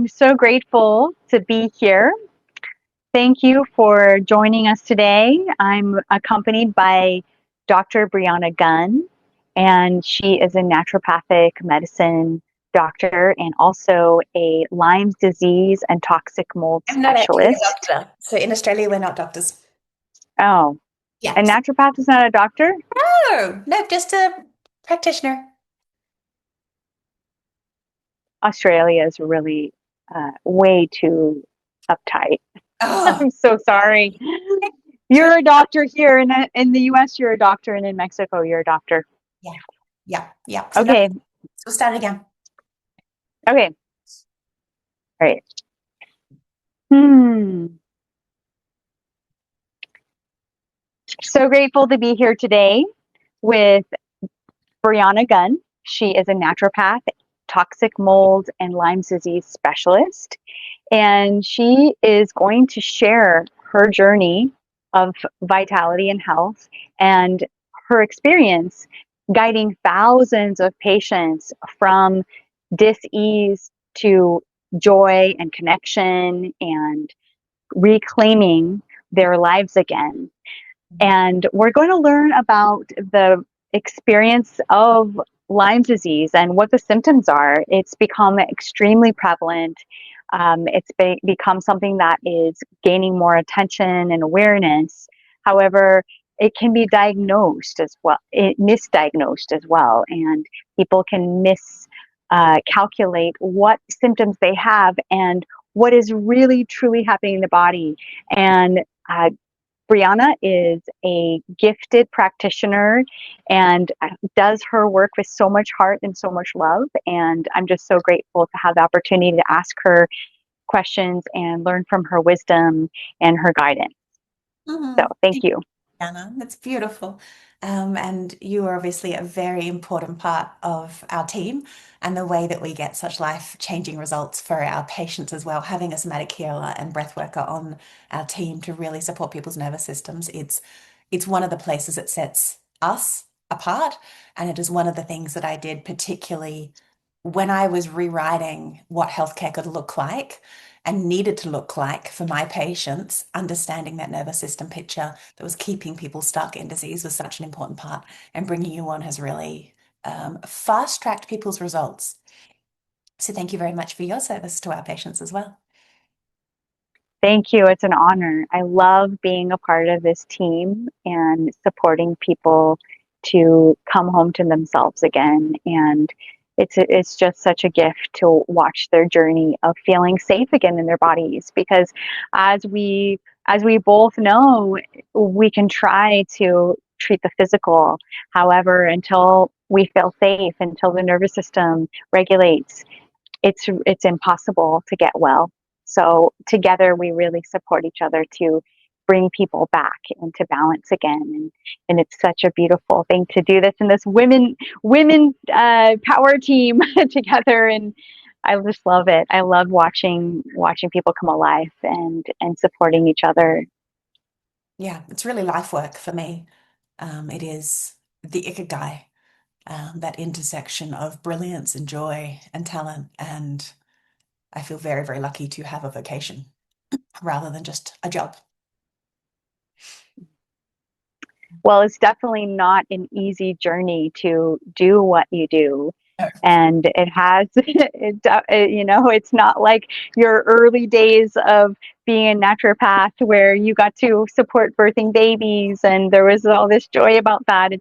I'm so grateful to be here. Thank you for joining us today. I'm accompanied by Dr. Brianna Gunn, and she is a naturopathic medicine doctor and also a Lyme disease and toxic mold I'm not actually a specialist. doctor. So in Australia, we're not doctors. Oh, Yeah. a naturopath is not a doctor? No, no, just a practitioner. Australia is really way too uptight. Oh, I'm so sorry. it's really, You're a doctor here in the US, you're a doctor, and in Mexico, you're a doctor. yeah, yeah, yeah. So no, Okay, so we'll start again. okay, all right. Hmm. So grateful to be here today with Brianna Gunn. She is a naturopath, toxic mold, and Lyme disease specialist. And she is going to share her journey of vitality and health and her experience guiding thousands of patients from dis-ease to joy and connection and reclaiming their lives again. And we're going to learn about the experience of Lyme disease and what the symptoms are. It's become extremely prevalent. Become something that is gaining more attention and awareness. However, it can be diagnosed as well, misdiagnosed as well, and people can calculate what symptoms they have and what is really truly happening in the body. And Brianna is a gifted practitioner and does her work with so much heart and so much love. And I'm just so grateful to have the opportunity to ask her questions and learn from her wisdom and her guidance. So thank Thank you. you, Anna. That's beautiful. And you are obviously a very important part of our team and the way that we get such life-changing results for our patients as well. Having a somatic healer and breath worker on our team to really support people's nervous systems, it's one of the places that sets us apart. And it is one of the things that I did particularly when I was rewriting what healthcare could look like and needed to look like for my patients, understanding that nervous system picture that was keeping people stuck in disease was such an important part. And bringing you on has really fast-tracked people's results. So thank you very much for your service to our patients as well. Thank you. It's an honor. I love being a part of this team and supporting people to come home to themselves again. And it's just such a gift to watch their journey of feeling safe again in their bodies. Because as we both know, we can try to treat the physical. However, until we feel safe, until the nervous system regulates, it's impossible to get well. So together we really support each other to bring people back into balance again, and it's such a beautiful thing to do this in this women power team together. And I just love it. I love watching people come alive and supporting each other. Yeah, it's really life work for me. It is the ikigai, that intersection of brilliance and joy and talent. And I feel very, very lucky to have a vocation rather than just a job. Well, it's definitely not an easy journey to do what you do. And it has, it's not like your early days of being a naturopath where you got to support birthing babies and there was all this joy about that.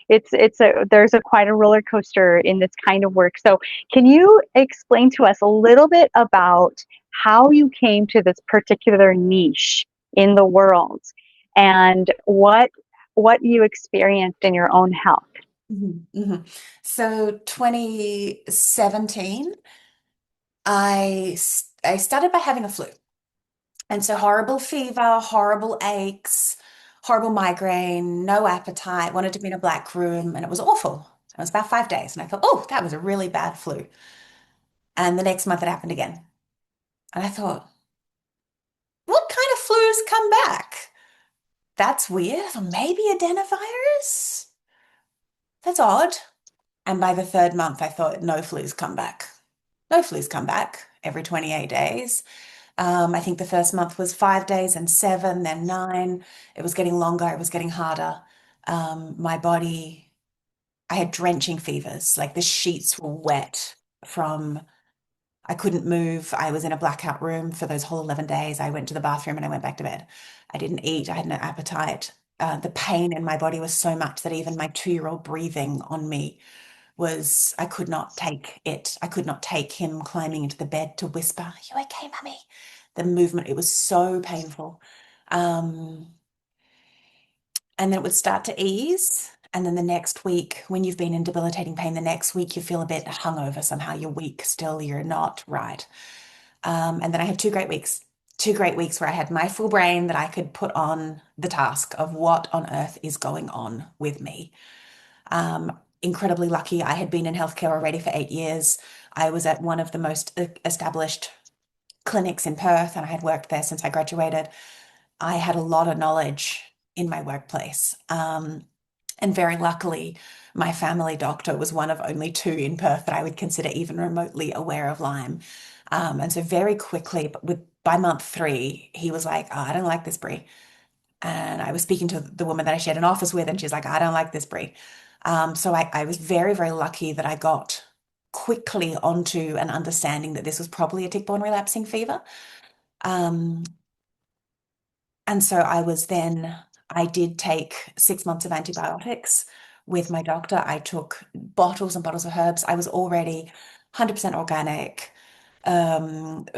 There's quite a roller coaster in this kind of work. So can you explain to us a little bit about how you came to this particular niche in the world and what you experienced in your own health? So 2017, I started by having a flu. And so horrible fever, horrible aches, horrible migraine, no appetite, wanted to be in a black room, and it was awful. It was about 5 days. And I thought, oh, that was a really bad flu. And the next month it happened again. And I thought, what kind of flus come back? That's weird. I thought, maybe adenovirus? That's odd. And by the third month, I thought, no flus come back. No flus come back. every 28 days. I think the first month was 5 days and 7, then 9. It was getting longer, it was getting harder. My body, I had drenching fevers, like the sheets were wet from, I couldn't move. I was in a blackout room for those whole 11 days. I went to the bathroom and I went back to bed. I didn't eat, I had no appetite. The pain in my body was so much that even my 2-year-old breathing on me was, I could not take it. I could not take him climbing into the bed to whisper, "Are you okay, mummy?" The movement, it was so painful. Um, and then it would start to ease. And then the next week, when you've been in debilitating pain, the next week you feel a bit hungover somehow. You're weak still, you're not right. And then I had 2 great weeks, 2 great weeks where I had my full brain that I could put on the task of what on earth is going on with me. Incredibly lucky. I had been in healthcare already for 8 years. I was at one of the most established clinics in Perth, and I had worked there since I graduated. I had a lot of knowledge in my workplace. And very luckily, my family doctor was one of only 2 in Perth that I would consider even remotely aware of Lyme. And so very quickly, but by month 3, he was like, "Oh, I don't like this, Brie." And I was speaking to the woman that I shared an office with, and she's like, "I don't like this, Brie." So I was very, very lucky that I got quickly onto an understanding that this was probably a tick-borne relapsing fever. Um, and so I did take 6 months of antibiotics with my doctor. I took bottles and bottles of herbs. I was already 100% organic,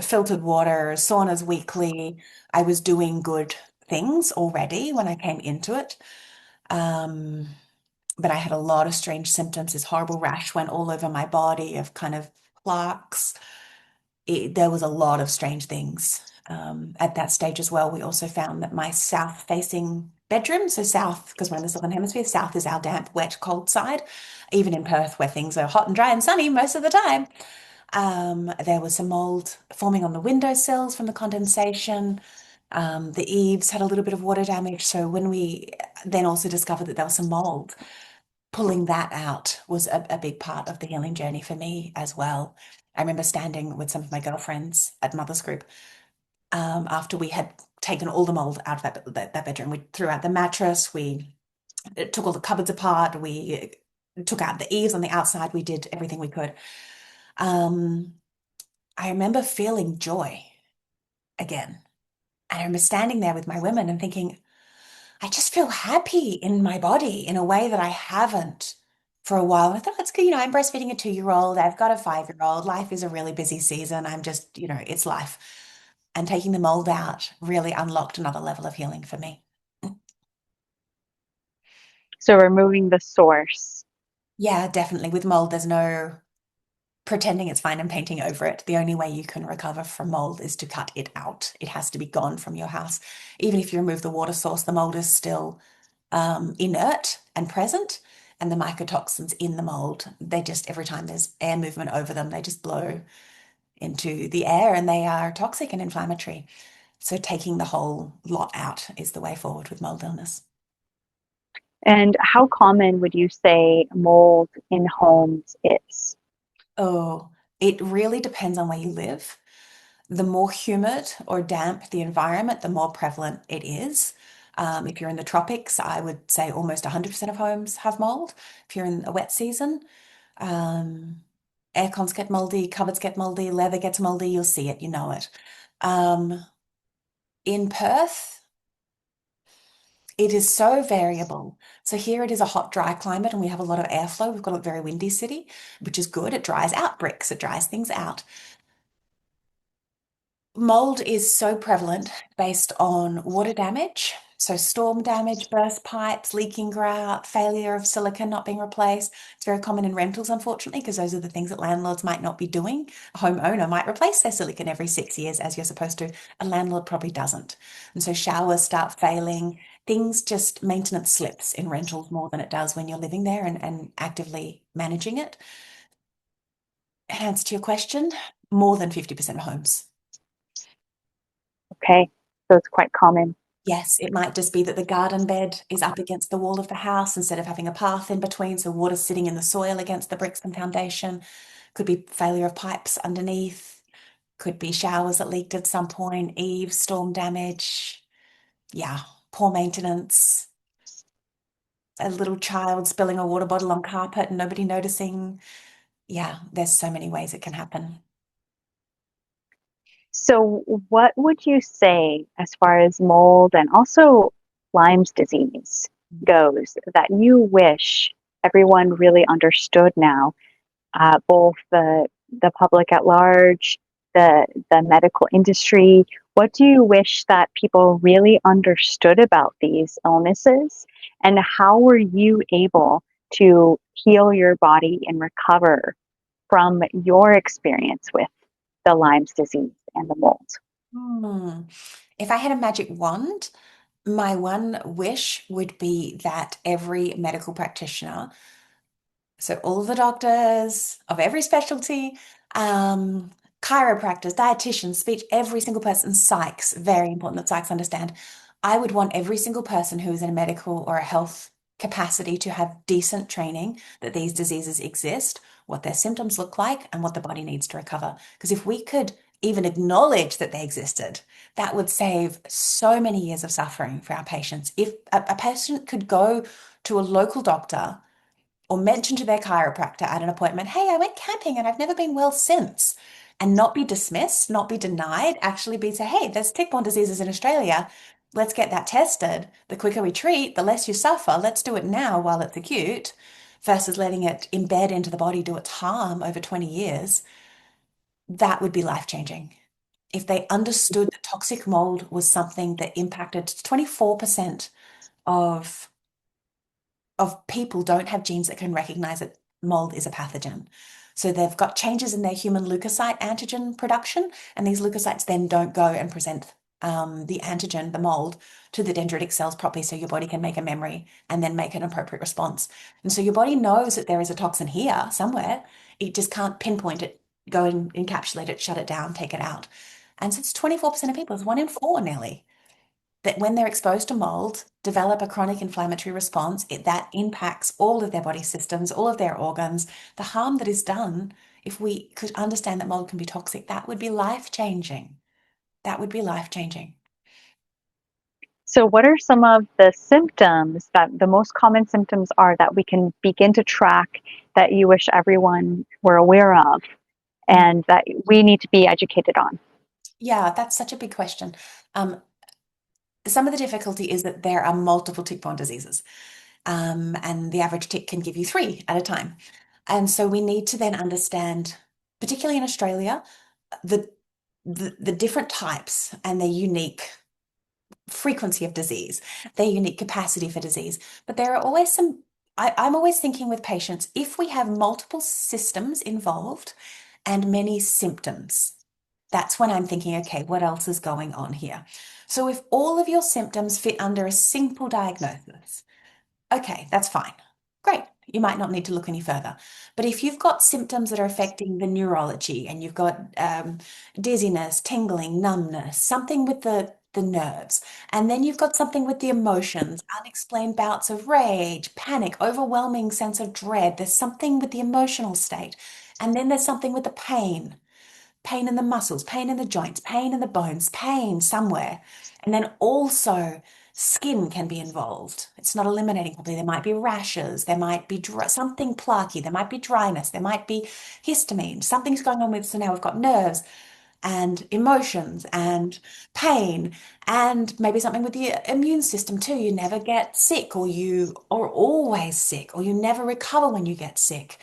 filtered water, saunas weekly. I was doing good things already when I came into it. Um, but I had a lot of strange symptoms. This horrible rash went all over my body of kind of plaques. There was a lot of strange things. At that stage as well, we also found that my south facing bedroom, so south, because we're in the southern hemisphere, south is our damp, wet, cold side. Even in Perth, where things are hot and dry and sunny most of the time, there was some mold forming on the windowsills from the condensation. The eaves had a little bit of water damage. So when we then also discovered that there was some mold, pulling that out was a big part of the healing journey for me as well. I remember standing with some of my girlfriends at Mother's Group after we had taken all the mold out of that bedroom. We threw out the mattress, we took all the cupboards apart, we took out the eaves on the outside, we did everything we could. Um, I remember feeling joy again. I remember standing there with my women and thinking, I just feel happy in my body in a way that I haven't for a while. I thought that's good. I'm breastfeeding a 2-year-old. I've got a 5-year-old. Life is a really busy season. I'm just, it's life. And taking the mold out really unlocked another level of healing for me. So removing the source. Yeah, definitely. With mold, there's no pretending it's fine and painting over it. The only way you can recover from mold is to cut it out. It has to be gone from your house. Even if you remove the water source, the mold is still inert and present. And the mycotoxins in the mold, they just, every time there's air movement over them, they just blow into the air and they are toxic and inflammatory. So taking the whole lot out is the way forward with mold illness. And how common would you say mold in homes is? Oh, it really depends on where you live. The more humid or damp the environment, the more prevalent it is. If you're in the tropics, I would say almost 100% of homes have mold. If you're in a wet season, um, air cons get moldy, cupboards get moldy, leather gets moldy, you'll see it, you know it. Um, in Perth, it is so variable. So here it is a hot, dry climate, and we have a lot of airflow. We've got a very windy city, which is good. It dries out bricks, it dries things out. Mold is so prevalent based on water damage. So storm damage, burst pipes, leaking grout, failure of silicon not being replaced. It's very common in rentals, unfortunately, because those are the things that landlords might not be doing. A homeowner might replace their silicon every 6 years, as you're supposed to. A landlord probably doesn't. And so showers start failing. Things just maintenance slips in rentals more than it does when you're living there and actively managing it. Answer to your question, more than 50% of homes. Okay, so it's quite common. Yes, it might just be that the garden bed is up against the wall of the house instead of having a path in between, so water's sitting in the soil against the bricks and foundation. Could be failure of pipes underneath. Could be showers that leaked at some point, eaves, storm damage. Yeah, poor maintenance. A little child spilling a water bottle on carpet and nobody noticing. Yeah, there's so many ways it can happen. So, what would you say as far as mold and also Lyme's disease goes that you wish everyone really understood now, both the public at large, the medical industry? What do you wish that people really understood about these illnesses, and how were you able to heal your body and recover from your experience with the Lyme's disease and the mold? Hmm. If I had a magic wand, my one wish would be that every medical practitioner, so all the doctors of every specialty, um, chiropractors, dietitians, speech, every single person, psychs, very important that psychs understand. I would want every single person who is in a medical or a health capacity to have decent training that these diseases exist, what their symptoms look like, and what the body needs to recover. Because if we could even acknowledge that they existed, that would save so many years of suffering for our patients. If a patient could go to a local doctor or mention to their chiropractor at an appointment, hey, I went camping and I've never been well since, and not be dismissed, not be denied, actually be say, hey, there's tick-borne diseases in Australia. Let's get that tested. The quicker we treat, the less you suffer. Let's do it now while it's acute versus letting it embed into the body, do its harm over 20 years. That would be life-changing. If they understood that toxic mold was something that impacted 24% of people don't have genes that can recognize that mold is a pathogen. So they've got changes in their human leukocyte antigen production, and these leukocytes then don't go and present the antigen, the mold, to the dendritic cells properly so your body can make a memory and then make an appropriate response. And so your body knows that there is a toxin here somewhere. It just can't pinpoint it, go and encapsulate it, shut it down, take it out. And so it's 24% of people, it's 1 in 4 nearly, that when they're exposed to mold, develop a chronic inflammatory response. That impacts all of their body systems, all of their organs. The harm that is done, if we could understand that mold can be toxic, that would be life-changing. That would be life-changing. So, what are some of the symptoms that the most common symptoms are that we can begin to track that you wish everyone were aware of Mm. and that we need to be educated on? Yeah, that's such a big question. Um, some of the difficulty is that there are multiple tick-borne diseases, and the average tick can give you 3 at a time. And so we need to then understand, particularly in Australia, the the different types and their unique frequency of disease, their unique capacity for disease. But there are always I'm always thinking with patients, if we have multiple systems involved and many symptoms, that's when I'm thinking, okay, what else is going on here? So if all of your symptoms fit under a simple diagnosis, okay, that's fine. Great. You might not need to look any further. But if you've got symptoms that are affecting the neurology and you've got dizziness, tingling, numbness, something with the nerves, and then you've got something with the emotions, unexplained bouts of rage, panic, overwhelming sense of dread, there's something with the emotional state, and then there's something with the pain in the muscles, pain in the joints, pain in the bones, pain somewhere. And then also skin can be involved. It's not eliminating properly. There might be rashes, there might be something plaquey, there might be dryness, there might be histamine, something's going on with, so now we've got nerves and emotions and pain and maybe something with the immune system too. You never get sick, or you are always sick, or you never recover when you get sick.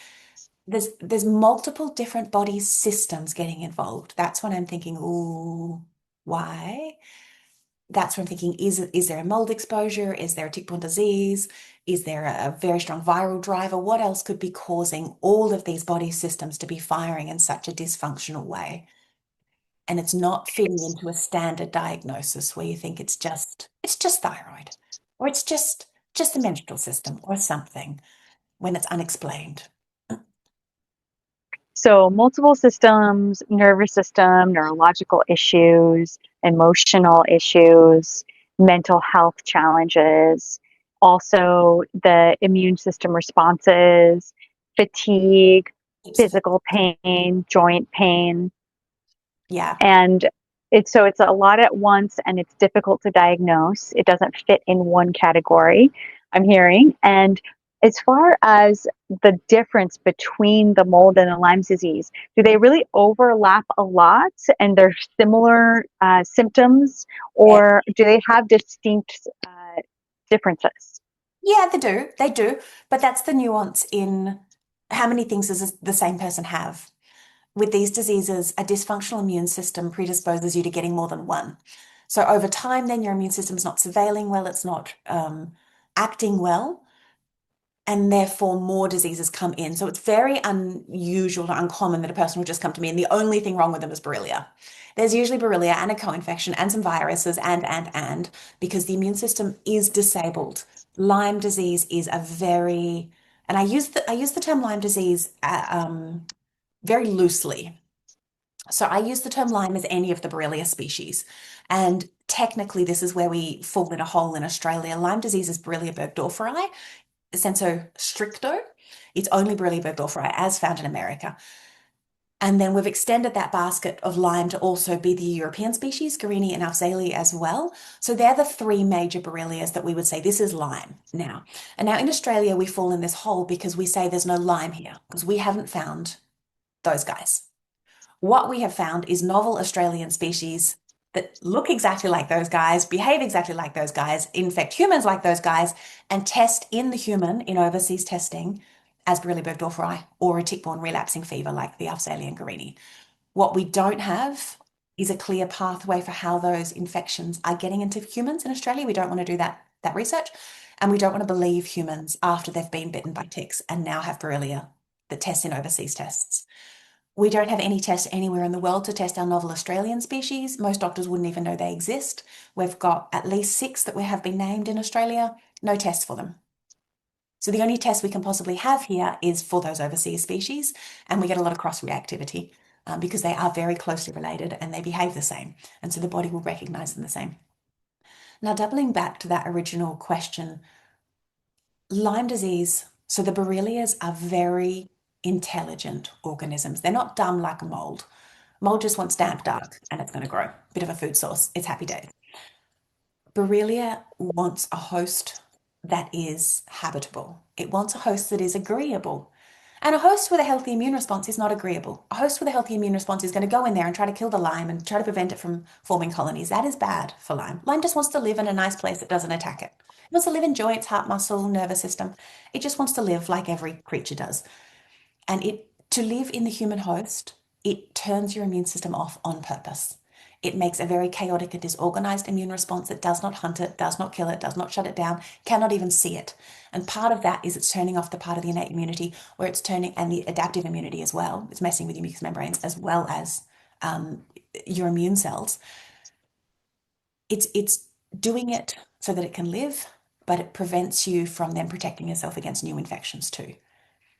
There's multiple different body systems getting involved. That's when I'm thinking, ooh, why? That's when I'm thinking, is there a mold exposure? Is there a tick-borne disease? Is there a very strong viral driver? What else could be causing all of these body systems to be firing in such a dysfunctional way? And it's not fitting into a standard diagnosis where you think it's just thyroid, or it's just the menstrual system or something, when it's unexplained. So, multiple systems, nervous system, neurological issues, emotional issues, mental health challenges, also the immune system responses, fatigue, It's physical pain, joint pain. Yeah. And it's a lot at once and it's difficult to diagnose. It doesn't fit in one category, I'm hearing. And as far as the difference between the mold and the Lyme disease, do they really overlap a lot and they're similar symptoms, Yeah. or do they have distinct differences? Yeah, they do. They do. But that's the nuance in how many things does the same person have. With these diseases, a dysfunctional immune system predisposes you to getting more than one. So over time, then your immune system's not surveilling well, it's not acting well, and therefore more diseases come in. So it's very unusual and uncommon that a person will just come to me and the only thing wrong with them is Borrelia. There's usually Borrelia and a co-infection and some viruses and because the immune system is disabled. Lyme disease is a very, and I use the term Lyme disease very loosely. So I use the term Lyme as any of the Borrelia species. And technically, this is where we fall in a hole in Australia. Lyme disease is Borrelia burgdorferi, sensu stricto. It's only Borrelia burgdorferi as found in America. And then we've extended that basket of Lyme to also be the European species, Guarini and Afzeli as well. So they're the three major Borrelias that we would say this is Lyme now. And now in Australia, we fall in this hole because we say there's no Lyme here because we haven't found those guys. What we have found is novel Australian species that look exactly like those guys, behave exactly like those guys, infect humans like those guys, and test in the human in overseas testing as Borrelia burgdorferi or a tick-borne relapsing fever like the Afzeli and Guarini. What we don't have is a clear pathway for how those infections are getting into humans in Australia. We don't want to do that research, and we don't want to believe humans after they've been bitten by ticks and now have Borrelia that tests in overseas tests. We don't have any tests anywhere in the world to test our novel Australian species. Most doctors wouldn't even know they exist. We've got at least 6 that we have been named in Australia, no tests for them. So the only test we can possibly have here is for those overseas species, and we get a lot of cross-reactivity because they are very closely related and they behave the same, and so the body will recognize them the same. Now, doubling back to that original question, Lyme disease, so the Borrelias are very intelligent organisms. They're not dumb like a mold. Mold just wants damp, dark, and it's going to grow. Bit of a food source. It's happy days. Borrelia wants a host that is habitable. It wants a host that is agreeable. And a host with a healthy immune response is not agreeable. A host with a healthy immune response is going to go in there and try to kill the Lyme and try to prevent it from forming colonies. That is bad for Lyme. Lyme just wants to live in a nice place that doesn't attack it. It wants to live in joints, heart, muscle, nervous system. It just wants to live like every creature does. And it to live in the human host, it turns your immune system off on purpose. It makes a very chaotic and disorganized immune response that does not hunt it, does not kill it, does not shut it down, cannot even see it. And part of that is it's turning off the part of the innate immunity where it's turning, and the adaptive immunity as well. It's messing with your mucous membranes as well as your immune cells. It's doing it so that it can live, but it prevents you from then protecting yourself against new infections too.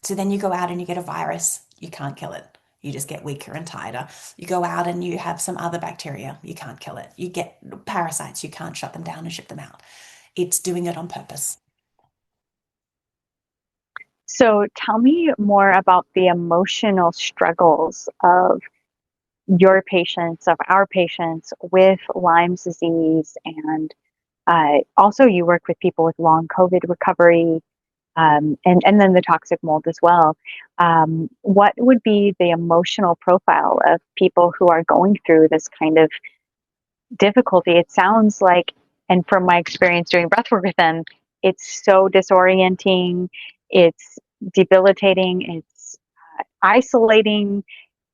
So then you go out and you get a virus, you can't kill it. You just get weaker and tighter. You go out and you have some other bacteria, you can't kill it. You get parasites, you can't shut them down and ship them out. It's doing it on purpose. So tell me more about the emotional struggles of your patients, of our patients with Lyme's disease. And also, you work with people with long COVID recovery, and then the toxic mold as well. What would be the emotional profile of people who are going through this kind of difficulty? It sounds like, and from my experience doing breathwork with them, it's so disorienting, it's debilitating, it's isolating.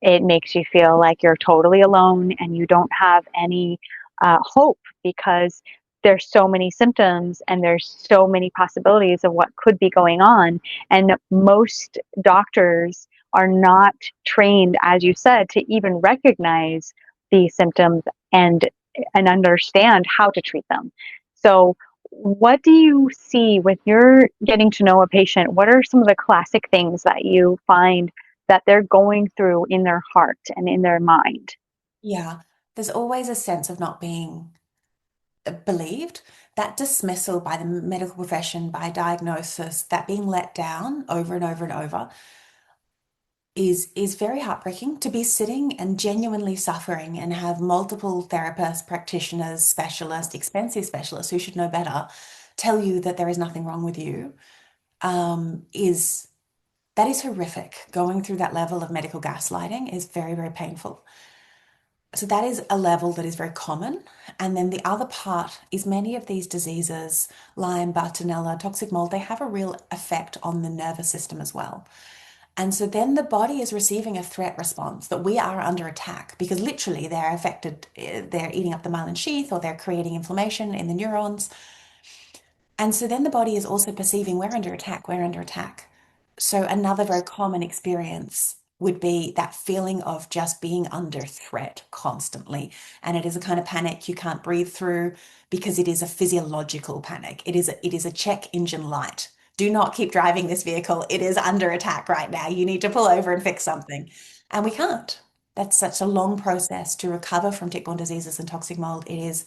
It makes you feel like you're totally alone and you don't have any hope because there's so many symptoms and there's so many possibilities of what could be going on. And most doctors are not trained, as you said, to even recognize these symptoms and understand how to treat them. So what do you see with your getting to know a patient? What are some of the classic things that you find that they're going through in their heart and in their mind? Yeah, there's always a sense of not being believed. That dismissal by the medical profession, by diagnosis, that being let down over and over and over. is very heartbreaking to be sitting and genuinely suffering and have multiple therapists, practitioners, specialists, expensive specialists who should know better tell you that there is nothing wrong with you. Is that is horrific. Going through that level of medical gaslighting is very, very painful. So that is a level that is very common. And then the other part is many of these diseases, Lyme, Bartonella, toxic mold, they have a real effect on the nervous system as well. And so then the body is receiving a threat response that we are under attack because literally they're affected, they're eating up the myelin sheath or they're creating inflammation in the neurons. And so then the body is also perceiving we're under attack, we're under attack. So another very common experience would be that feeling of just being under threat constantly. And it is a kind of panic you can't breathe through because it is a physiological panic. It is a check engine light. Do not keep driving this vehicle. It is under attack right now. You need to pull over and fix something. And we can't. That's such a long process to recover from tick-borne diseases and toxic mold. It is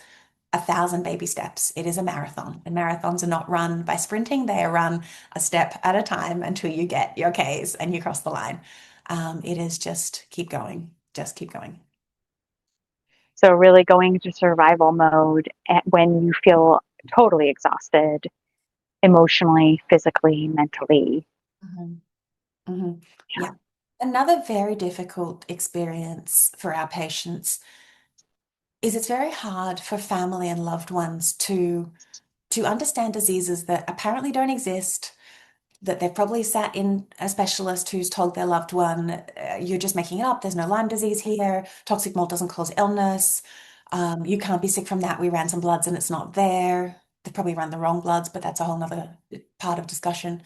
1,000 baby steps. It is a marathon, and marathons are not run by sprinting. They are run a step at a time until you get your Ks and you cross the line. It is just keep going. So really going into survival mode when you feel totally exhausted, emotionally, physically, mentally. Mhm. Mhm. Yeah. Yeah. Another very difficult experience for our patients is it's very hard for family and loved ones to understand diseases that apparently don't exist, that they've probably sat in a specialist who's told their loved one, you're just making it up. There's no Lyme disease here. Toxic mold doesn't cause illness. You can't be sick from that. We ran some bloods and it's not there. They've probably run the wrong bloods, but that's a whole nother part of discussion.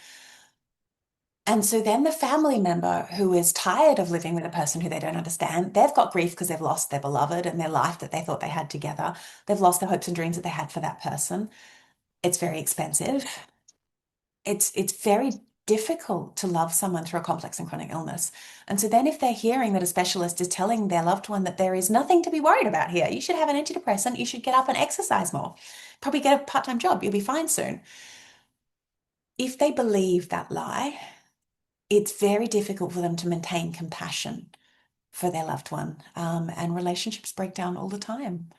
And so then the family member who is tired of living with a person who they don't understand, they've got grief because they've lost their beloved and their life that they thought they had together. They've lost the hopes and dreams that they had for that person. It's very expensive. It's very difficult to love someone through a complex and chronic illness. And so then if they're hearing that a specialist is telling their loved one that there is nothing to be worried about here, you should have an antidepressant, you should get up and exercise more, probably get a part-time job, you'll be fine soon. If they believe that lie, it's very difficult for them to maintain compassion for their loved one. And relationships break down all the time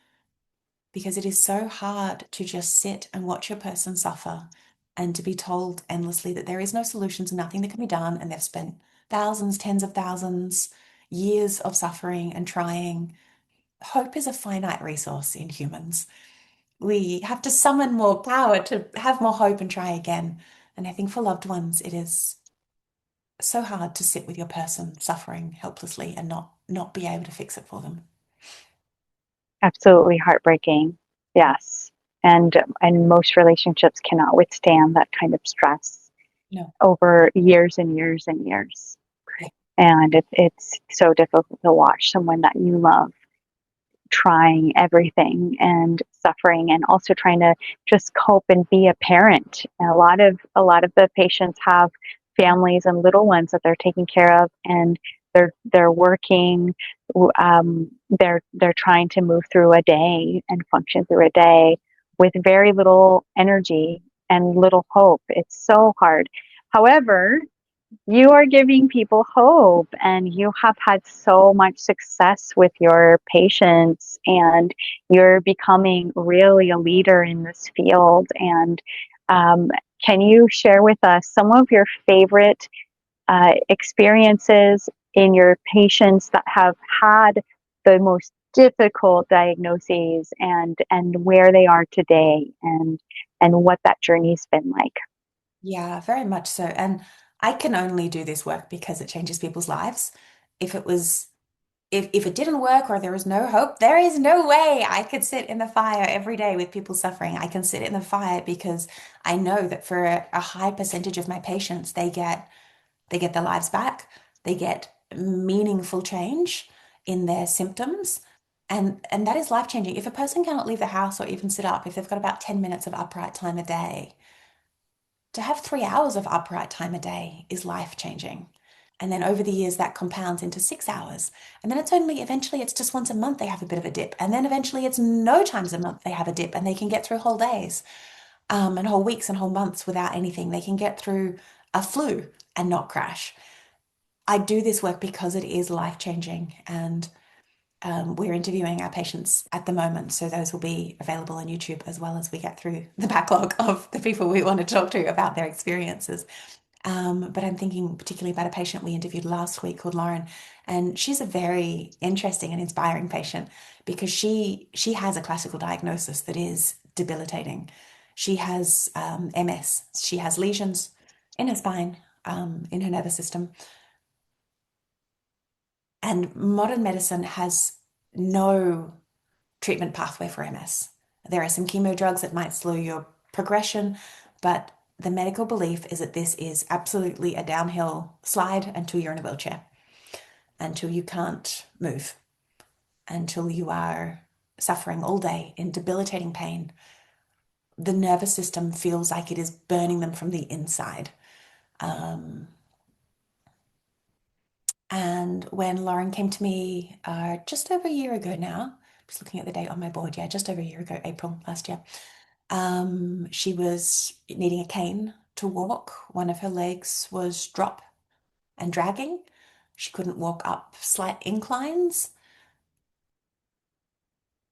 because it is so hard to just sit and watch your person suffer and to be told endlessly that there is no solutions and nothing that can be done. And they've spent thousands, tens of thousands, years of suffering and trying. Hope is a finite resource in humans. We have to summon more power to have more hope and try again. And I think for loved ones, it is so hard to sit with your person suffering helplessly and not be able to fix it for them. Absolutely heartbreaking. Yes. And most relationships cannot withstand that kind of stress No. over years and years and years. Yeah. And it's so difficult to watch someone that you love trying everything and suffering and also trying to just cope and be a parent. And a lot of the patients have families and little ones that they're taking care of, and they're working. They're trying to move through a day and function through a day with very little energy and little hope. It's so hard. However, you are giving people hope, and you have had so much success with your patients, and you're becoming really a leader in this field. And um, can you share with us some of your favorite experiences in your patients that have had the most difficult diagnoses, and where they are today, and what that journey's been like? Yeah, very much so. And I can only do this work because it changes people's lives. If it was, if it didn't work or there was no hope, there is no way I could sit in the fire every day with people suffering. I can sit in the fire because I know that for a high percentage of my patients, they get their lives back. They get meaningful change in their symptoms. And that is life changing. If a person cannot leave the house or even sit up, if they've got about 10 minutes of upright time a day, to have 3 hours of upright time a day is life changing. And then over the years, that compounds into 6 hours. And then eventually it's just once a month they have a bit of a dip. And then eventually it's no times a month they have a dip and they can get through whole days, and whole weeks and whole months without anything. They can get through a flu and not crash. I do this work because it is life-changing, and we're interviewing our patients at the moment, so those will be available on YouTube as well as we get through the backlog of the people we want to talk to about their experiences. But I'm thinking particularly about a patient we interviewed last week called Lauren, and she's a very interesting and inspiring patient because she has a classical diagnosis that is debilitating. She has MS. She has lesions in her spine, in her nervous system, and modern medicine has no treatment pathway for MS. There are some chemo drugs that might slow your progression, but the medical belief is that this is absolutely a downhill slide until you're in a wheelchair, until you can't move, until you are suffering all day in debilitating pain. The nervous system feels like it is burning them from the inside. Um, and when Lauren came to me just over a year ago now, just looking at the date on my board, yeah, just over a year ago, April last year, she was needing a cane to walk. One of her legs was drop and dragging. She couldn't walk up slight inclines.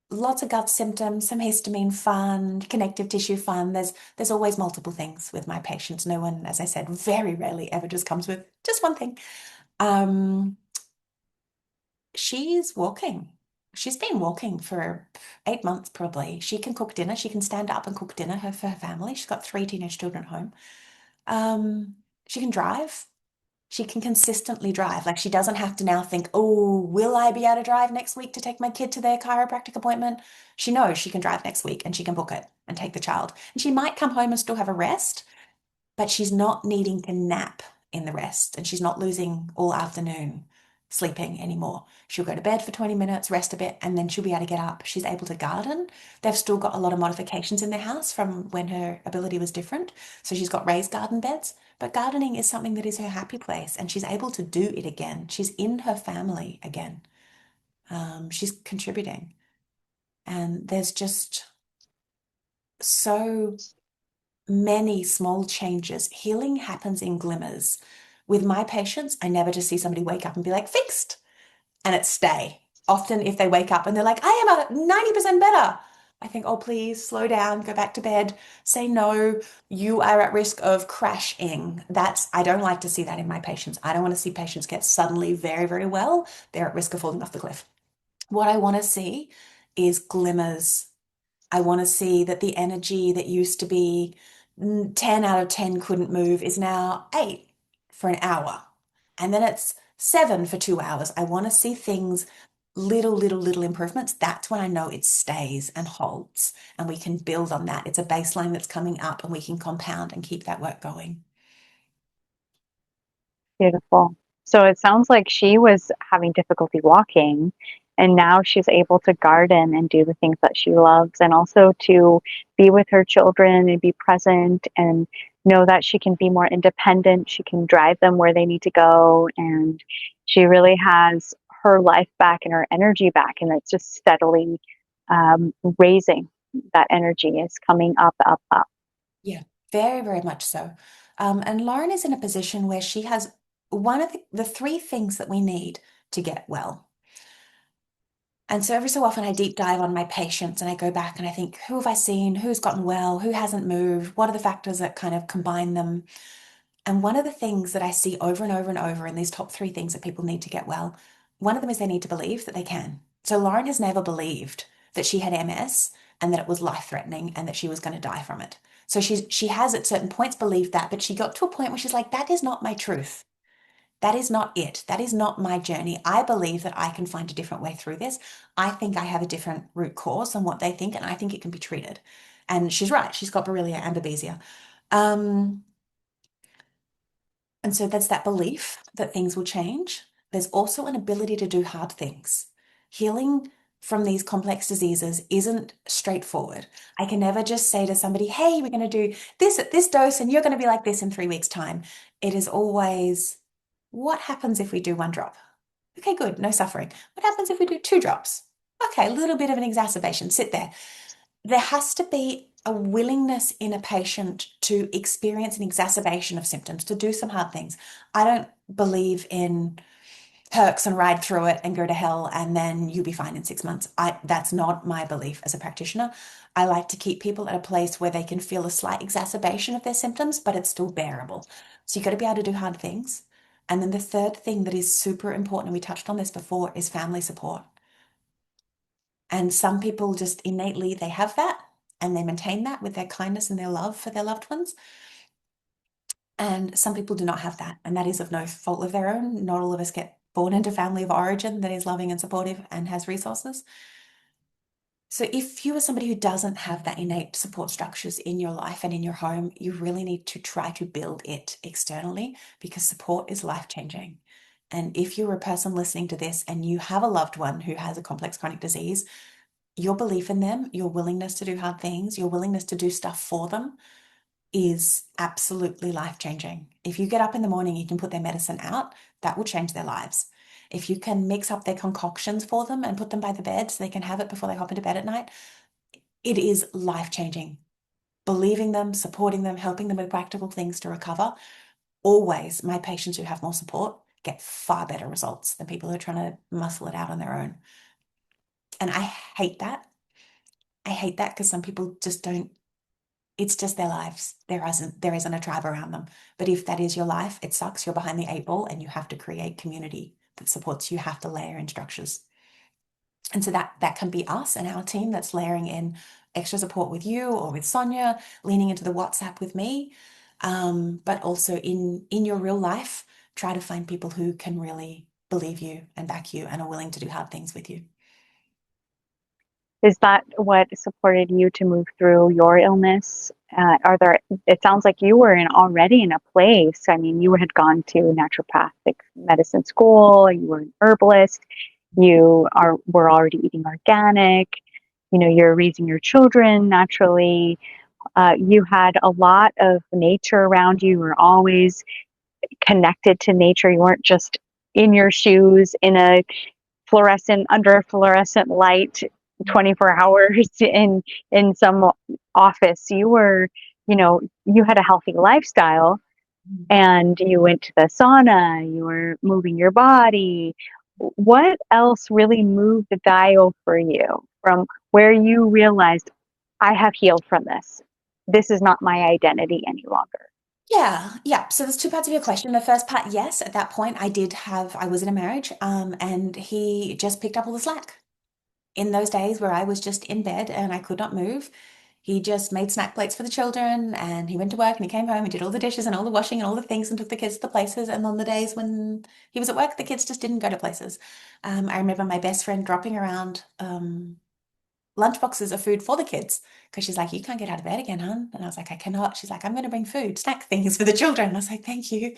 Lots of gut symptoms, some histamine fun, connective tissue fun. There's always multiple things with my patients. No one, as I said, very rarely ever just comes with just one thing. She's walking. She's been walking for 8 months probably. She can cook dinner. She can stand up and cook dinner for her family. She's got 3 teenage children at home. She can drive. She can consistently drive. Like she doesn't have to now think, oh, will I be able to drive next week to take my kid to their chiropractic appointment? She knows she can drive next week and she can book it and take the child. And she might come home and still have a rest, but she's not needing to nap in the rest and she's not losing all afternoon sleeping anymore. She'll go to bed for 20 minutes, rest a bit, and then she'll be able to get up. She's able to garden. They've still got a lot of modifications in their house from when her ability was different. So she's got raised garden beds, but gardening is something that is her happy place and she's able to do it again. She's in her family again. She's contributing. And there's just so many small changes. Healing happens in glimmers. With my patients, I never just see somebody wake up and be like, fixed, and it stay. Often, if they wake up and they're like, I am a 90% better, I think, oh, please slow down, go back to bed, say no, you are at risk of crashing. I don't like to see that in my patients. I don't want to see patients get suddenly very, very well. They're at risk of falling off the cliff. What I want to see is glimmers. I want to see that the energy that used to be 10 out of 10 couldn't move is now 8 for an hour. And then it's 7 for 2 hours. I want to see things, little improvements. That's when I know it stays and holds and we can build on that. It's a baseline that's coming up and we can compound and keep that work going. Beautiful. So it sounds like she was having difficulty walking, and now she's able to garden and do the things that she loves, and also to be with her children and be present and know that she can be more independent. She can drive them where they need to go, and she really has her life back and her energy back, and it's just steadily raising. That energy is coming up, up, up. Yeah, very, very much so. And Lauren is in a position where she has one of the 3 things that we need to get well. And so every so often I deep dive on my patients and I go back and I think, who have I seen? Who's gotten well? Who hasn't moved? What are the factors that kind of combine them? And one of the things that I see over and over and over in these top 3 things that people need to get well, one of them is they need to believe that they can. So Lauren has never believed that she had MS and that it was life-threatening and that she was going to die from it. So she has at certain points believed that, but she got to a point where she's like, that is not my truth. That is not it. That is not my journey. I believe that I can find a different way through this. I think I have a different root cause than what they think, and I think it can be treated. And she's right. She's got Borrelia and Babesia. Um, and so there's that belief that things will change. There's also an ability to do hard things. Healing from these complex diseases isn't straightforward. I can never just say to somebody, hey, we're going to do this at this dose and you're going to be like this in 3 weeks' time. It is always, what happens if we do 1 drop? Okay, good, no suffering. What happens if we do 2 drops? Okay, a little bit of an exacerbation, sit there. There has to be a willingness in a patient to experience an exacerbation of symptoms, to do some hard things. I don't believe in perks and ride through it and go to hell and then you'll be fine in 6 months. That's not my belief as a practitioner. I like to keep people at a place where they can feel a slight exacerbation of their symptoms, but it's still bearable. So you got to be able to do hard things. And then the third thing that is super important, and we touched on this before, is family support. And some people just innately, they have that and they maintain that with their kindness and their love for their loved ones. And some people do not have that. And that is of no fault of their own. Not all of us get born into a family of origin that is loving and supportive and has resources. So if you are somebody who doesn't have that innate support structures in your life and in your home, you really need to try to build it externally, because support is life-changing. And if you're a person listening to this and you have a loved one who has a complex chronic disease, your belief in them, your willingness to do hard things, your willingness to do stuff for them is absolutely life-changing. If you get up in the morning, you can put their medicine out, that will change their lives. If you can mix up their concoctions for them and put them by the bed so they can have it before they hop into bed at night, it is life-changing. Believing them, supporting them, helping them with practical things to recover. Always, my patients who have more support get far better results than people who are trying to muscle it out on their own. And I hate that. I hate that because some people just don't, it's just their lives. There isn't a tribe around them. But if that is your life, it sucks. You're behind the 8 ball and you have to create community that supports you. You have to layer in structures. And so that can be us and our team that's layering in extra support with you or with Sonia, leaning into the WhatsApp with me. But also in your real life, try to find people who can really believe you and back you and are willing to do hard things with you. Is that what supported you to move through your illness? It sounds like you were already in a place. I mean, you had gone to naturopathic medicine school, you were an herbalist, were already eating organic, you're raising your children naturally. You had a lot of nature around you. You were always connected to nature. You weren't just in your shoes under a fluorescent light 24 hours in some office. You had a healthy lifestyle, and you went to the sauna, you were moving your body. What else really moved the dial for you from where you realized, I have healed from this? This is not my identity any longer. Yeah. So there's two parts of your question. The first part, yes, at that point I was in a marriage, and he just picked up all the slack. In those days where I was just in bed and I could not move, he just made snack plates for the children and he went to work and he came home and did all the dishes and all the washing and all the things and took the kids to the places. And on the days when he was at work, the kids just didn't go to places. I remember my best friend dropping around lunchboxes of food for the kids because she's like, "You can't get out of bed again, hon." And I was like, "I cannot." She's like, "I'm going to bring food, snack things for the children." And I was like, "Thank you."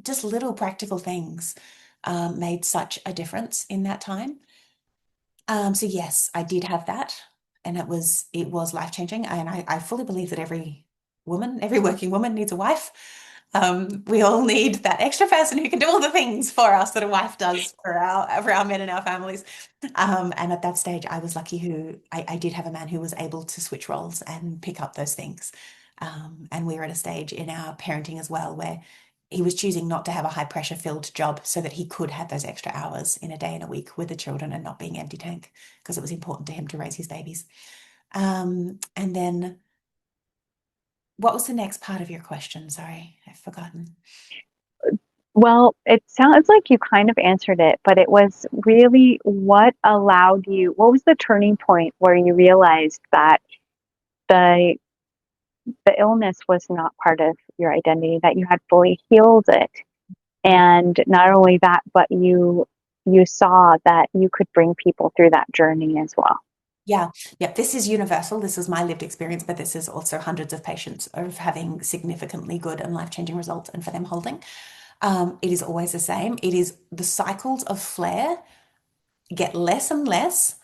Just little practical things made such a difference in that time. So yes, I did have that, and it was life-changing. And I fully believe that every woman, every working woman needs a wife. We all need that extra person who can do all the things for us that a wife does for our men and our families. And at that stage, I was lucky I did have a man who was able to switch roles and pick up those things. And we were at a stage in our parenting as well where he was choosing not to have a high pressure filled job so that he could have those extra hours in a day and a week with the children and not being empty tank, because it was important to him to raise his babies. And then what was the next part of your question? Sorry, I've forgotten. Well, it sounds like you kind of answered it, but it was really what was the turning point where you realized that the the illness was not part of your identity, that you had fully healed it. And not only that, but you saw that you could bring people through that journey as well. Yeah, yeah, this is universal. This is my lived experience, but this is also hundreds of patients of having significantly good and life-changing results and for them holding. It is always the same. It is the cycles of flare get less and less.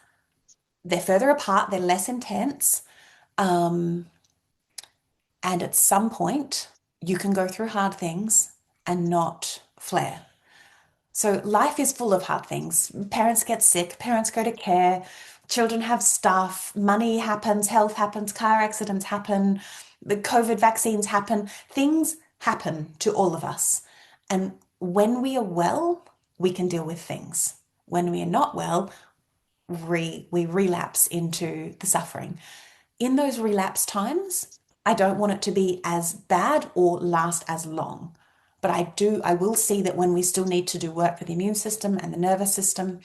They're further apart, they're less intense. Um, and at some point, you can go through hard things and not flare. So life is full of hard things. Parents get sick, parents go to care, Children have stuff, money happens, health happens, car accidents happen, the COVID vaccines happen, things happen to all of us. And when we are well, we can deal with things. When we are not well, we relapse into the suffering. In those relapse times, I don't want it to be as bad or last as long. But I will see that when we still need to do work for the immune system and the nervous system,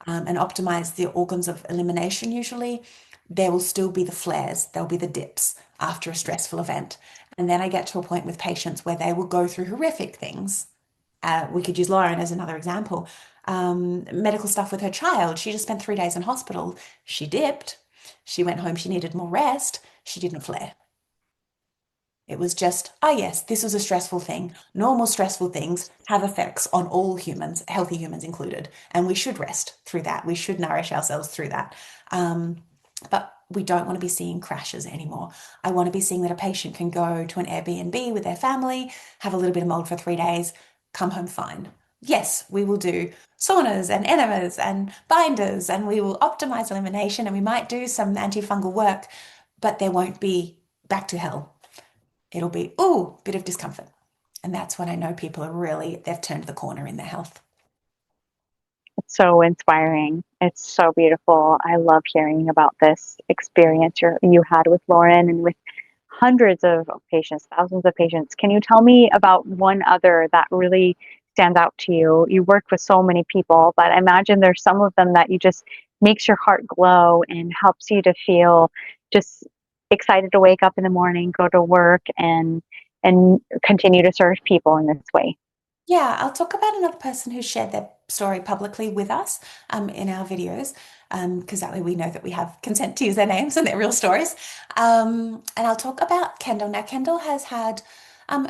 and optimize the organs of elimination, usually, there will still be the flares, there'll be the dips after a stressful event. And then I get to a point with patients where they will go through horrific things. We could use Lauren as another example. Medical stuff with her child. She just spent 3 days in hospital. She dipped. She went home. She needed more rest. She didn't flare. It was just, oh, yes, this was a stressful thing. Normal stressful things have effects on all humans, healthy humans included. And we should rest through that. We should nourish ourselves through that. But we don't want to be seeing crashes anymore. I want to be seeing that a patient can go to an Airbnb with their family, have a little bit of mold for 3 days, come home fine. Yes, we will do saunas and enemas and binders, and we will optimize elimination, and we might do some antifungal work, but there won't be back to hell. It'll be, ooh, bit of discomfort. And that's when I know people are really, they've turned the corner in their health. It's so inspiring. It's so beautiful. I love hearing about this experience you had with Lauren and with hundreds of patients, thousands of patients. Can you tell me about one other that really stands out to you? You work with so many people, but I imagine there's some of them that you just makes your heart glow and helps you to feel just excited to wake up in the morning, go to work, and continue to serve people in this way. Yeah, I'll talk about another person who shared their story publicly with us in our videos, because that way we know that we have consent to use their names and their real stories. And I'll talk about Kendall. Now, Kendall has had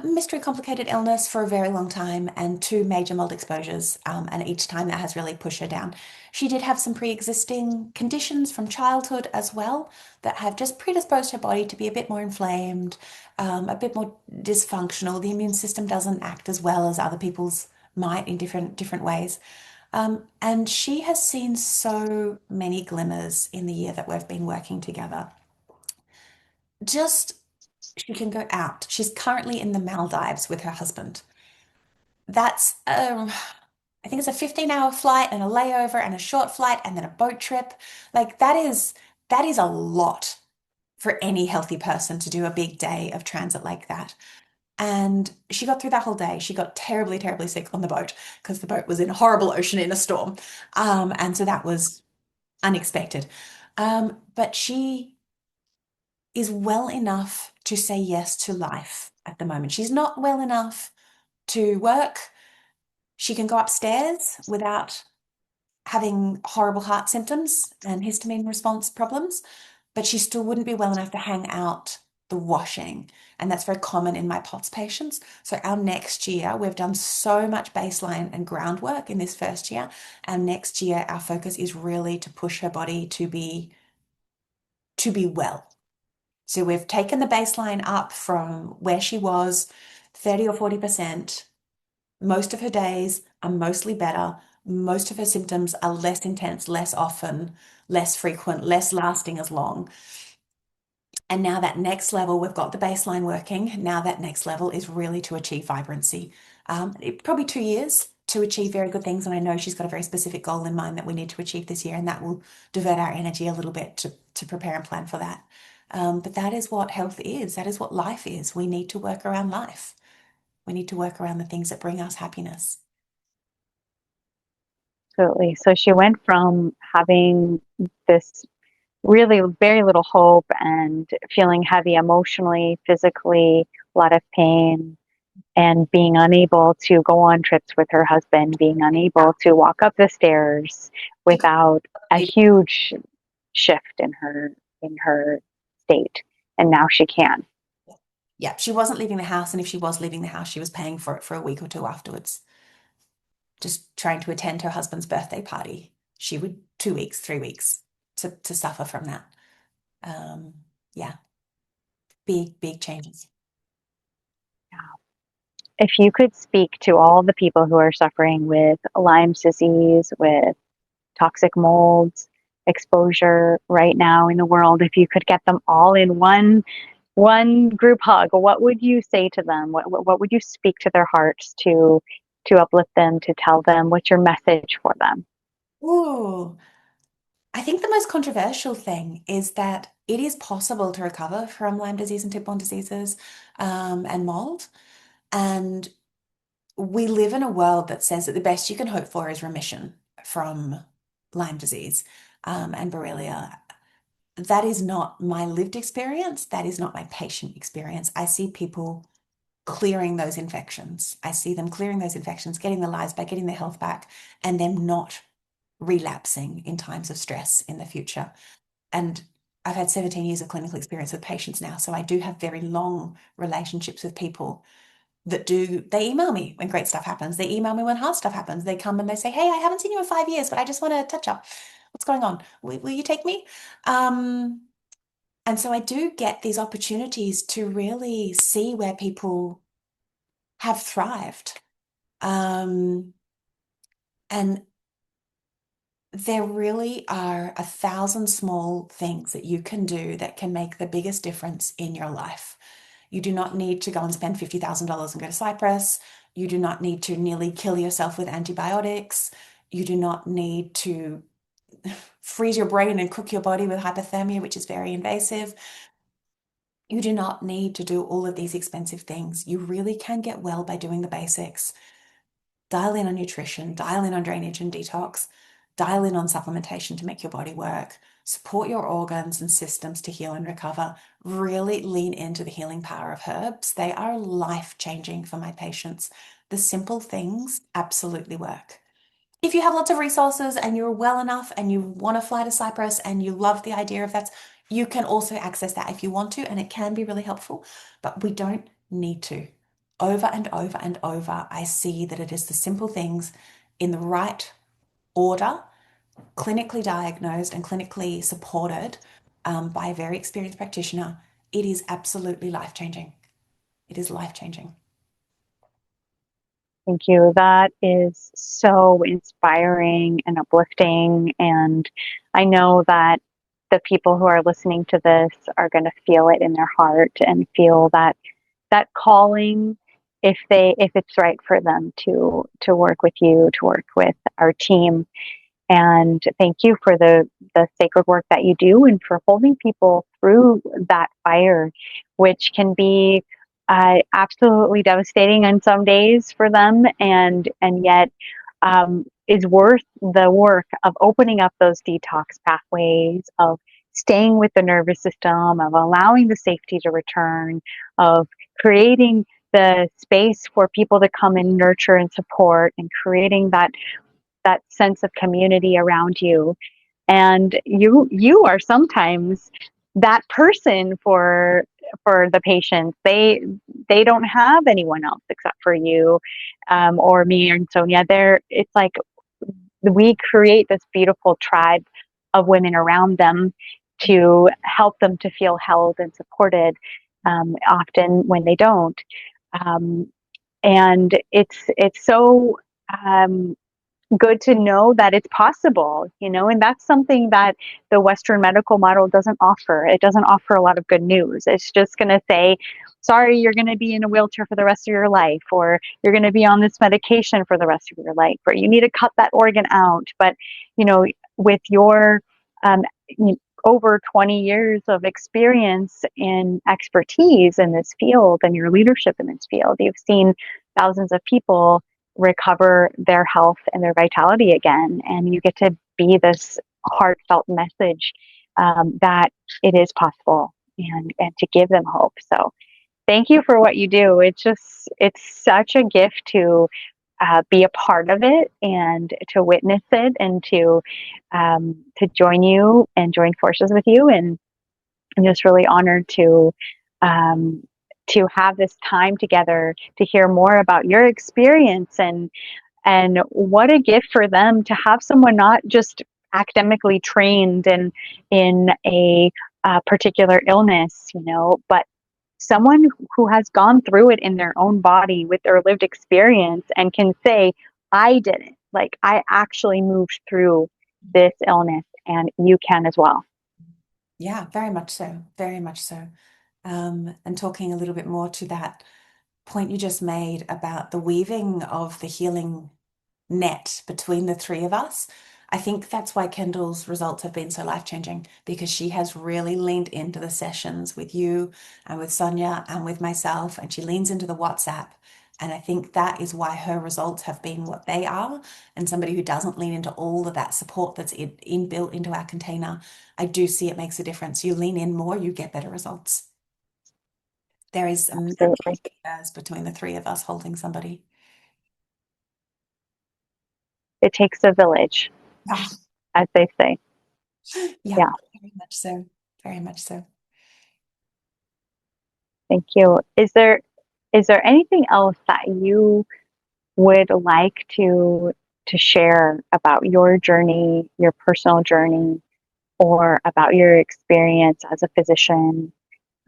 mystery complicated illness for a very long time and two major mold exposures, and each time that has really pushed her down. She did have some pre-existing conditions from childhood as well that have just predisposed her body to be a bit more inflamed, a bit more dysfunctional. The immune system doesn't act as well as other people's might in different ways. And she has seen so many glimmers in the year that we've been working together. Just she can go out. She's currently in the Maldives with her husband. That's I think it's a 15-hour flight and a layover and a short flight and then a boat trip. Like that is a lot for any healthy person to do a big day of transit like that. And she got through that whole day. She got terribly, terribly sick on the boat because the boat was in a horrible ocean in a storm. And so that was unexpected. But she is well enough to say yes to life at the moment. She's not well enough to work. She can go upstairs without having horrible heart symptoms and histamine response problems, but she still wouldn't be well enough to hang out the washing. And that's very common in my POTS patients. So our next year, we've done so much baseline and groundwork in this first year. And next year, our focus is really to push her body to be well. So we've taken the baseline up from where she was, 30 or 40%. Most of her days are mostly better. Most of her symptoms are less intense, less often, less frequent, less lasting as long. And now that next level, we've got the baseline working. Now that next level is really to achieve vibrancy. Probably 2 years to achieve very good things. And I know she's got a very specific goal in mind that we need to achieve this year, and that will divert our energy a little bit to prepare and plan for that. But that is what health is. That is what life is. We need to work around life. We need to work around the things that bring us happiness. Absolutely. So she went from having this really very little hope and feeling heavy emotionally, physically, a lot of pain, and being unable to go on trips with her husband, being unable to walk up the stairs without a huge shift in her state. And now she can. Yeah, she wasn't leaving the house, and if she was leaving the house, she was paying for it for a week or two afterwards. Just trying to attend her husband's birthday party. She would 2 weeks, 3 weeks to suffer from that. Yeah, big changes. If you could speak to all the people who are suffering with Lyme's disease, with toxic molds, exposure right now in the world, if you could get them all in one group hug, what would you say to them? What would you speak to their hearts to uplift them, to tell them? What's your message for them? Ooh, I think the most controversial thing is that it is possible to recover from Lyme disease and tick-borne diseases, and mold. And we live in a world that says that the best you can hope for is remission from Lyme disease, and Borrelia. That is not my lived experience. That is not my patient experience. I see people clearing those infections. I see them clearing those infections, getting their lives back, getting their health back, and them not relapsing in times of stress in the future. And I've had 17 years of clinical experience with patients now, so I do have very long relationships with people they email me when great stuff happens. They email me when hard stuff happens. They come and they say, hey, I haven't seen you in 5 years, but I just want to touch up. What's going on? Will you take me? And so I do get these opportunities to really see where people have thrived. And there really are 1,000 small things that you can do that can make the biggest difference in your life. You do not need to go and spend $50,000 and go to Cyprus. You do not need to nearly kill yourself with antibiotics. You do not need to freeze your brain and cook your body with hypothermia, which is very invasive. You do not need to do all of these expensive things. You really can get well by doing the basics. Dial in on nutrition, dial in on drainage and detox, dial in on supplementation to make your body work, support your organs and systems to heal and recover. Really lean into the healing power of herbs. They are life-changing for my patients. The simple things absolutely work. If you have lots of resources and you're well enough and you want to fly to Cyprus and you love the idea of that, you can also access that if you want to, and it can be really helpful, but we don't need to. Over and over and over, I see that it is the simple things in the right order, clinically diagnosed and clinically supported, by a very experienced practitioner. It is absolutely life-changing. It is life-changing. Thank you. That is so inspiring and uplifting. And I know that the people who are listening to this are going to feel it in their heart and feel that calling, if it's right for them to work with you, to work with our team. And thank you for the sacred work that you do and for holding people through that fire, which can be absolutely devastating on some days for them, and yet is worth the work of opening up those detox pathways, of staying with the nervous system, of allowing the safety to return, of creating the space for people to come and nurture and support, and creating that sense of community around you. And you are sometimes that person for the patients. They don't have anyone else except for you, or me and Sonia. It's like we create this beautiful tribe of women around them to help them to feel held and supported, often when they don't. Um, and it's so good to know that it's possible, and that's something that the Western medical model doesn't offer. It doesn't offer a lot of good news. It's just going to say, sorry, you're going to be in a wheelchair for the rest of your life, or you're going to be on this medication for the rest of your life, or you need to cut that organ out. But, with your um, over 20 years of experience and expertise in this field and your leadership in this field, you've seen thousands of people recover their health and their vitality again, and you get to be this heartfelt message, that it is possible, and to give them hope. So thank you for what you do. It's such a gift to be a part of it and to witness it, and to join you and join forces with you. And I'm just really honored um, to have this time together to hear more about your experience, and what a gift for them to have someone not just academically trained in a particular illness, but someone who has gone through it in their own body with their lived experience and can say, I did it. Like, I actually moved through this illness and you can as well. Yeah, very much so. Very much so. And talking a little bit more to that point you just made about the weaving of the healing net between the three of us. I think that's why Kendall's results have been so life-changing, because she has really leaned into the sessions with you and with Sonia and with myself, and she leans into the WhatsApp. And I think that is why her results have been what they are. And somebody who doesn't lean into all of that support that's inbuilt into our container, I do see it makes a difference. You lean in more, you get better results. There is a Absolutely. magic between the three of us holding somebody. It takes a village, Ah, as they say. yeah, Yeah, very much so. Very much so. thank you. Is there anything else that you would like to share about your journey, your personal journey, or about your experience as a physician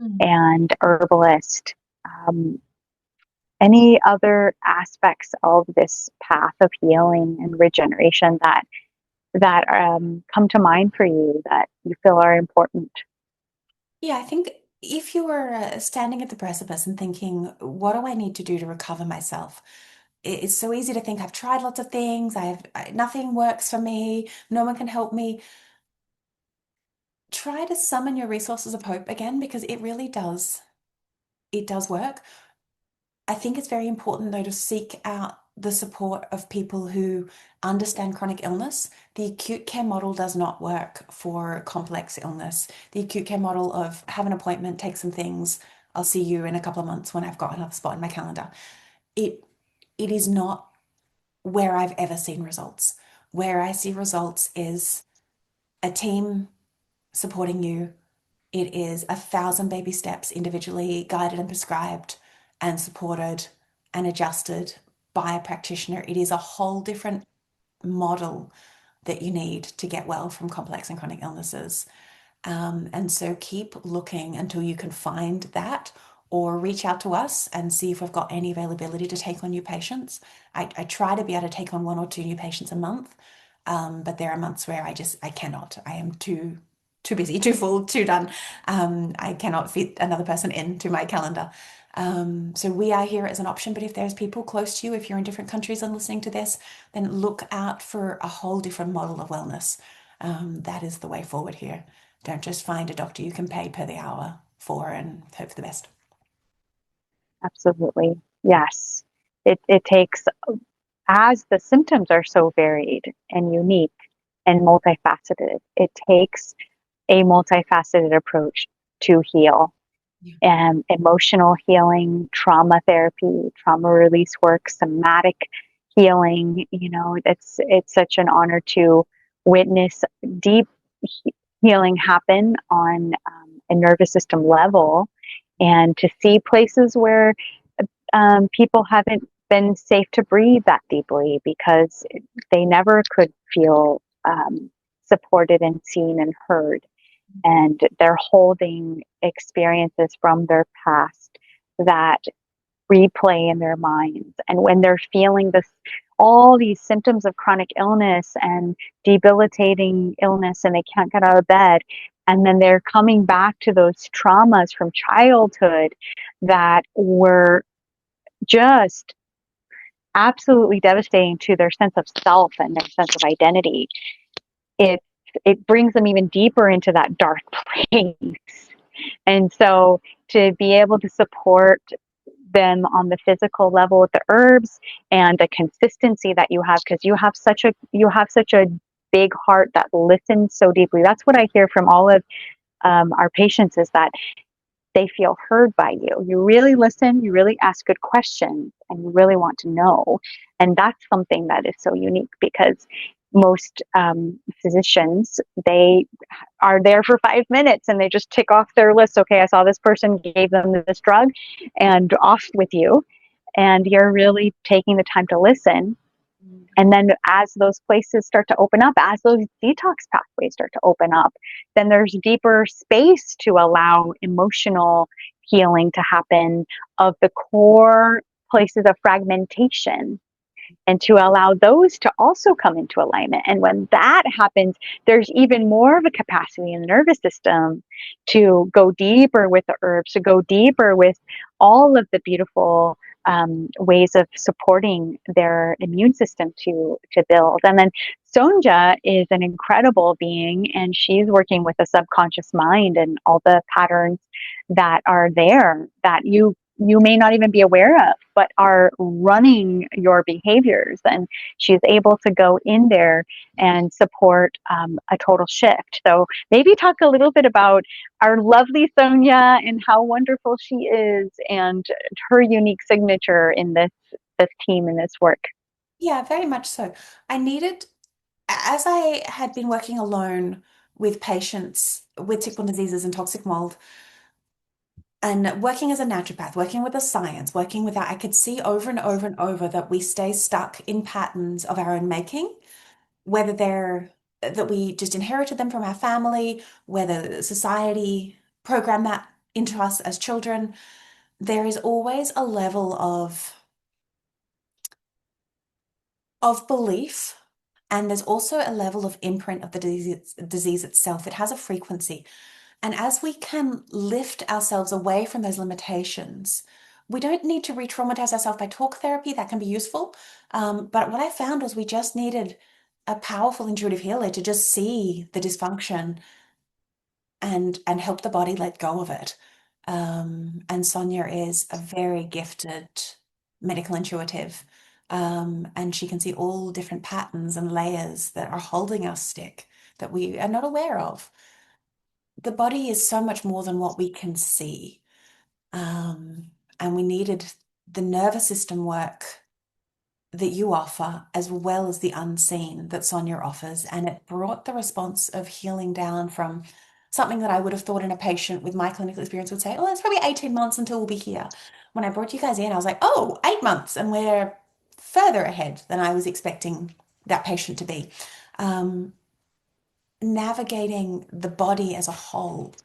Mm. and herbalist? Um, any other aspects of this path of healing and regeneration that come to mind for you that you feel are important? Yeah, I think if you were standing at the precipice and thinking, what do I need to do to recover myself? It's so easy to think I've tried lots of things, nothing works for me, no one can help me. Try to summon your resources of hope again, because it really does. It does work. I think it's very important, though, to seek out the support of people who understand chronic illness. The acute care model does not work for complex illness. The acute care model of have an appointment, take some things, I'll see you in a couple of months when I've got another spot in my calendar. It it is not where I've ever seen results. Where I see results is a team supporting you. It is 1,000 baby steps individually guided and prescribed and supported and adjusted by a practitioner. It is a whole different model that you need to get well from complex and chronic illnesses. And so keep looking until you can find that, or reach out to us and see if we've got any availability to take on new patients. I try to be able to take on 1 or 2 new patients a month, but there are months where I cannot. I am too busy, too full, too done. I cannot fit another person into my calendar. So we are here as an option, but if there's people close to you, if you're in different countries and listening to this, then look out for a whole different model of wellness. That is the way forward here. Don't just find a doctor you can pay per the hour for and hope for the best. Absolutely. Yes. It takes, as the symptoms are so varied and unique and multifaceted, it takes a multifaceted approach to heal. Yeah. And emotional healing, trauma therapy, trauma release work, somatic healing. It's such an honor to witness deep healing happen on a nervous system level, and to see places where people haven't been safe to breathe that deeply because they never could feel supported and seen and heard. And they're holding experiences from their past that replay in their minds. And when they're feeling all these symptoms of chronic illness and debilitating illness, and they can't get out of bed, and then they're coming back to those traumas from childhood that were just absolutely devastating to their sense of self and their sense of identity, it it brings them even deeper into that dark place. And so to be able to support them on the physical level with the herbs and the consistency that you have, because you have such a big heart that listens so deeply. That's what I hear from all of our patients, is that they feel heard by you. You really listen, you really ask good questions, and you really want to know. And that's something that is so unique, because most physicians, they are there for 5 minutes and they just tick off their list. Okay, I saw this person, gave them this drug, and off with you. And you're really taking the time to listen. And then as those places start to open up, as those detox pathways start to open up, then there's deeper space to allow emotional healing to happen of the core places of fragmentation. and to allow those to also come into alignment. And when that happens, there's even more of a capacity in the nervous system to go deeper with the herbs, to go deeper with all of the beautiful ways of supporting their immune system to build. And then Sonja is an incredible being, and she's working with the subconscious mind and all the patterns that are there that you may not even be aware of, but are running your behaviors. And she's able to go in there and support a total shift. So maybe talk a little bit about our lovely Sonja and how wonderful she is and her unique signature in this team and this work. Yeah, very much so. I needed, as I had been working alone with patients with tick-borne diseases and toxic mold, and working as a naturopath, working with the science, working with that, I could see over and over and over that we stay stuck in patterns of our own making, whether they're that we just inherited them from our family, whether society programmed that into us as children. There is always a level of belief, and there's also a level of imprint of the disease itself. It has a frequency. And as we can lift ourselves away from those limitations, we don't need to re-traumatize ourselves by talk therapy. That can be useful. But what I found was we just needed a powerful intuitive healer to just see the dysfunction and help the body let go of it. And Sonia is a very gifted medical intuitive. And she can see all different patterns and layers that are holding us stick that we are not aware of. The body is so much more than what we can see. And we needed the nervous system work that you offer as well as the unseen that Sonia offers. And it brought the response of healing down from something that I would have thought in a patient with my clinical experience would say, oh, it's probably 18 months until we'll be here. When I brought you guys in, I was like, oh, 8 months. And we're further ahead than I was expecting that patient to be. Navigating the body as a whole,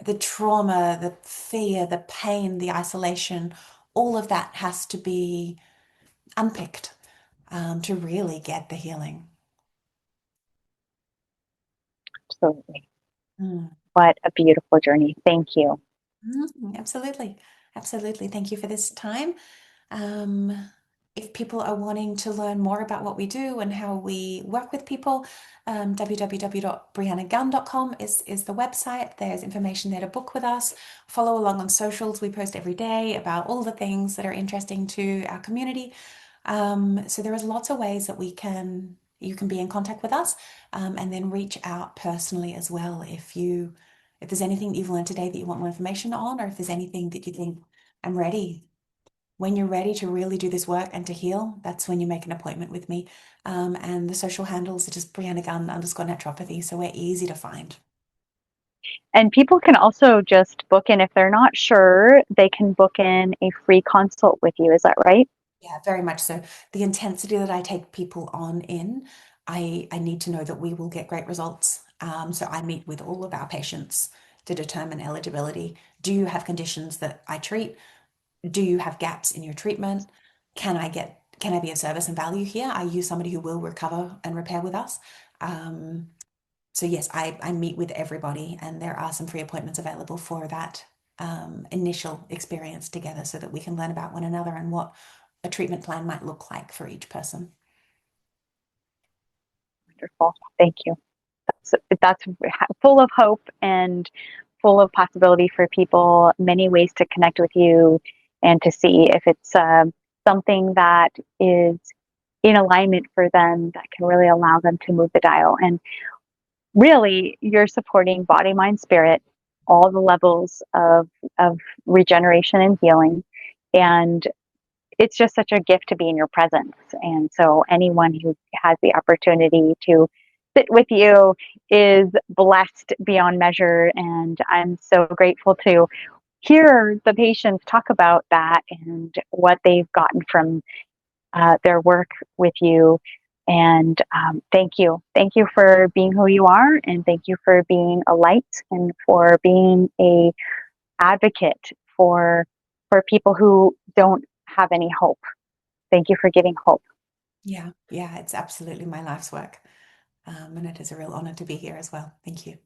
the trauma, the fear, the pain, the isolation, all of that has to be unpicked to really get the healing. Absolutely. Mm. What a beautiful journey. Thank you. Absolutely. Absolutely. Thank you for this time. Um, if people are wanting to learn more about what we do and how we work with people, www.bryannagunn.com is the website. There's information there to book with us. Follow along on socials. We post every day about all the things that are interesting to our community. So there is lots of ways that you can be in contact with us, and then reach out personally as well if there's anything that you've learned today that you want more information on, or if there's anything that you think, I'm ready. When you're ready to really do this work and to heal, that's when you make an appointment with me. And the social handles are just Bryannagunn_naturopathy, so we're easy to find. And people can also just book in if they're not sure, they can book in a free consult with you. Is that right? Yeah, very much so. The intensity that I take people on I need to know that we will get great results. So I meet with all of our patients to determine eligibility. Do you have conditions that I treat? Do you have gaps in your treatment? Can I be of service and value here? Are you somebody who will recover and repair with us? So yes, I meet with everybody, and there are some free appointments available for that initial experience together so that we can learn about one another and what a treatment plan might look like for each person. Wonderful. Thank you. That's full of hope and full of possibility for people, many ways to connect with you and to see if it's something that is in alignment for them that can really allow them to move the dial. And really, you're supporting body, mind, spirit, all the levels of regeneration and healing. And it's just such a gift to be in your presence. And so anyone who has the opportunity to sit with you is blessed beyond measure. And I'm so grateful to hear the patients talk about that and what they've gotten from their work with you. And thank you. Thank you for being who you are. And thank you for being a light and for being a advocate for people who don't have any hope. Thank you for giving hope. Yeah, yeah, it's absolutely my life's work. And it is a real honor to be here as well. Thank you.